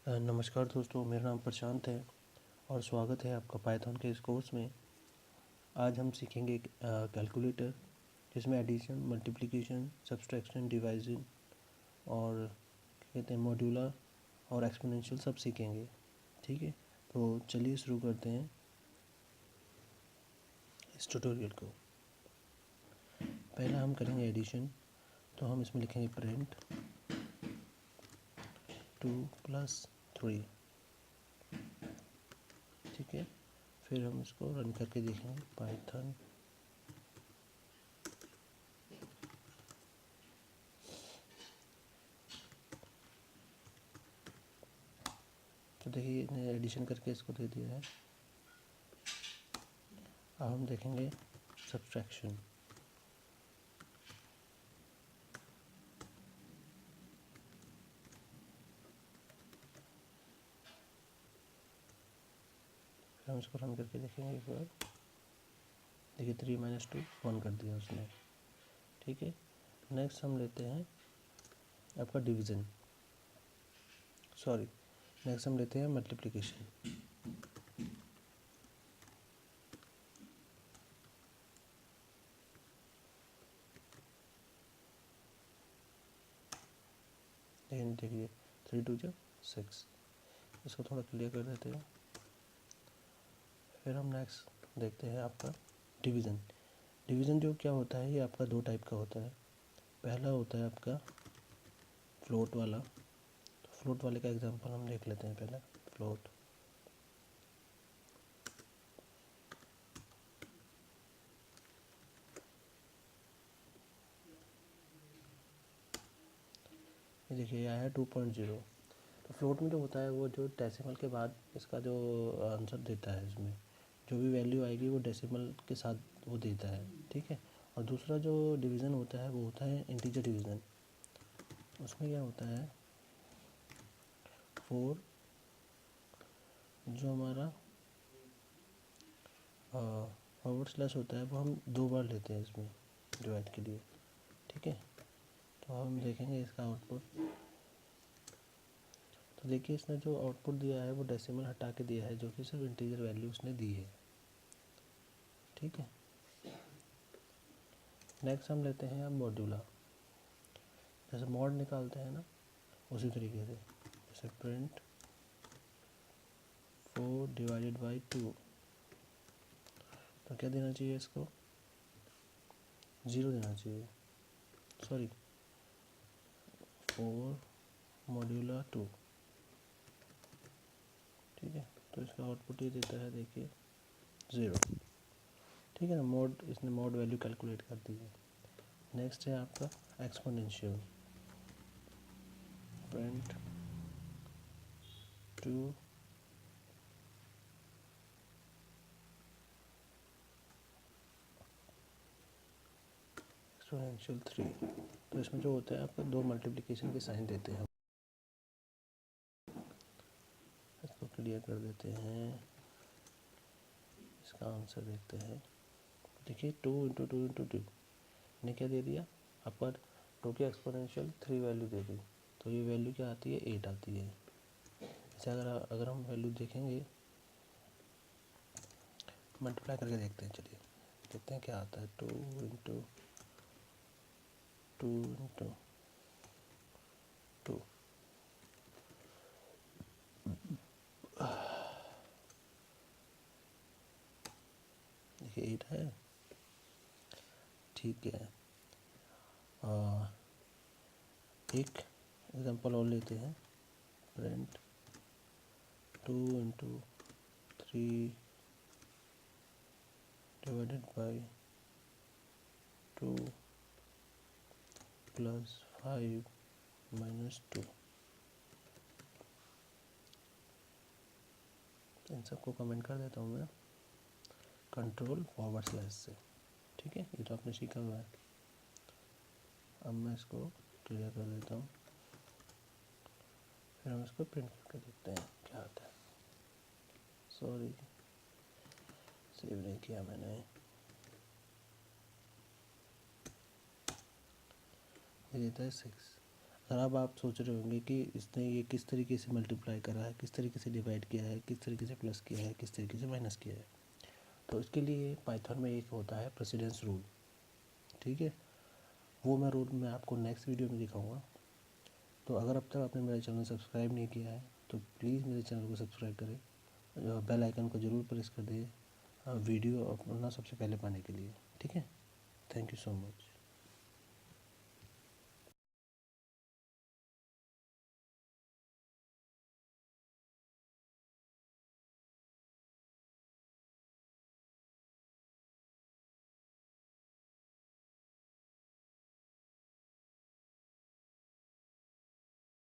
नमस्कार दोस्तों, मेरा नाम प्रशांत है और स्वागत है आपका पाइथन के इस कोर्स में। आज हम सीखेंगे कैलकुलेटर जिसमें एडिशन, मल्टीप्लिकेशन, सब्सट्रैक्शन, डिवाइजन और कहते हैं मॉड्यूलर और एक्सपोनेंशियल सब सीखेंगे। ठीक है, तो चलिए शुरू करते हैं इस ट्यूटोरियल को। पहला हम करेंगे एडिशन, तो हम इसमें लिखेंगे प्रिंट 2 + 3। ठीक है, फिर हम इसको रन करके देखेंगे पाइथन। तो देखिए इसने एडिशन करके इसको दे दिया है। अब हम देखेंगे सब्सट्रैक्शन। फिर हम इसको रन करके देखेंगे एक बार। देखिए 3 - 2 1 कर दिया उसने। ठीक है, नेक्स्ट हम लेते हैं आपका डिवीज़न, नेक्स्ट हम लेते हैं मल्टीप्लिकेशन। लेकिन देखिए 3 × 2 = 6। इसको थोड़ा क्लियर कर देते हैं। फिर हम नेक्स्ट देखते हैं आपका डिवीज़न। डिवीज़न जो क्या होता है, ये आपका 2 टाइप का होता है। पहला होता है आपका फ्लोट वाला। तो फ्लोट वाले का एग्जांपल हम देख लेते हैं पहले। फ्लोट ये देखिए आया है 2.0। तो फ्लोट में जो होता है वो जो डेसिमल के बाद इसका जो आंसर देता है, इसमें जो भी वैल्यू आएगी वो डेसिमल के साथ वो देता है। ठीक है, और दूसरा जो डिवीज़न होता है वो होता है इंटीजर डिवीज़न। उसमें क्या होता है 4 जो हमारा फॉरवर्ड / होता है वो हम 2 बार लेते हैं इसमें डिवाइड के लिए। ठीक है, तो हम देखेंगे इसका आउटपुट। तो देखिए इसने जो आउटपुट दिया है वो डेसिमल हटा के दिया है, जो कि सिर्फ इंटीजर वैल्यू उसने दी है। ठीक है, नेक्स्ट हम लेते हैं अब मॉड्यूलर। जैसे मॉड निकालते हैं ना, उसी तरीके से। जैसे प्रिंट 4 ÷ 2, तो क्या देना चाहिए इसको 0 देना चाहिए। 4 मॉड्यूलर 2। ठीक है, तो इसका आउटपुट ये देता है, देखिए 0। ठीक है ना, इसने मॉड वैल्यू कैलकुलेट कर दी है। नेक्स्ट है आपका एक्सपोनेंशियल। Print 2 exponential 3। तो इसमें जो होता है आपका 2 मल्टीप्लिकेशन के साइन देते हैं। इसको क्लियर कर देते हैं, इसका आंसर देखते हैं। देखिए 2 × 2 × 2 ने क्या दे दिया आपका 2 की एक्सपोनेंशियल 3 वैल्यू दे दी। तो ये वैल्यू क्या आती है 8 आती है। जैसे अगर हम वैल्यू देखेंगे, मल्टीप्लाई करके देखते हैं। चलिए देखते हैं क्या आता है। 2 × 2 × 2 देखिए 8 है। ठीक है, एक एग्जांपल और लेते हैं। प्रिंट 2 × 3 ÷ 2 + 5 - 2। इन सबको कमेंट कर देता हूँ मैं कंट्रोल// से। ठीक है, ये तो आपने सीखा हुआ है। अब मैं इसको क्लियर कर देता हूँ, फिर हम इसको प्रिंट करके देखते हैं क्या आता है। सेव नहीं किया मैंने। ये देता है 6। सर अब आप सोच रहे होंगे कि इसने ये किस तरीके से मल्टीप्लाई करा है, किस तरीके से डिवाइड किया है, किस तरीके से प्लस किया है, किस तरीके से माइनस किया है। तो इसके लिए पाइथन में एक होता है प्रेसिडेंस रूल, ठीक है। वो मैं रूल मैं आपको नेक्स्ट वीडियो में दिखाऊंगा। तो अगर अब तक आपने मेरा चैनल सब्सक्राइब नहीं किया है तो प्लीज़ मेरे चैनल को सब्सक्राइब करें, बेल आइकन को ज़रूर प्रेस कर दें वीडियो अपना सबसे पहले पाने के लिए, ठीक है। Thank you so much.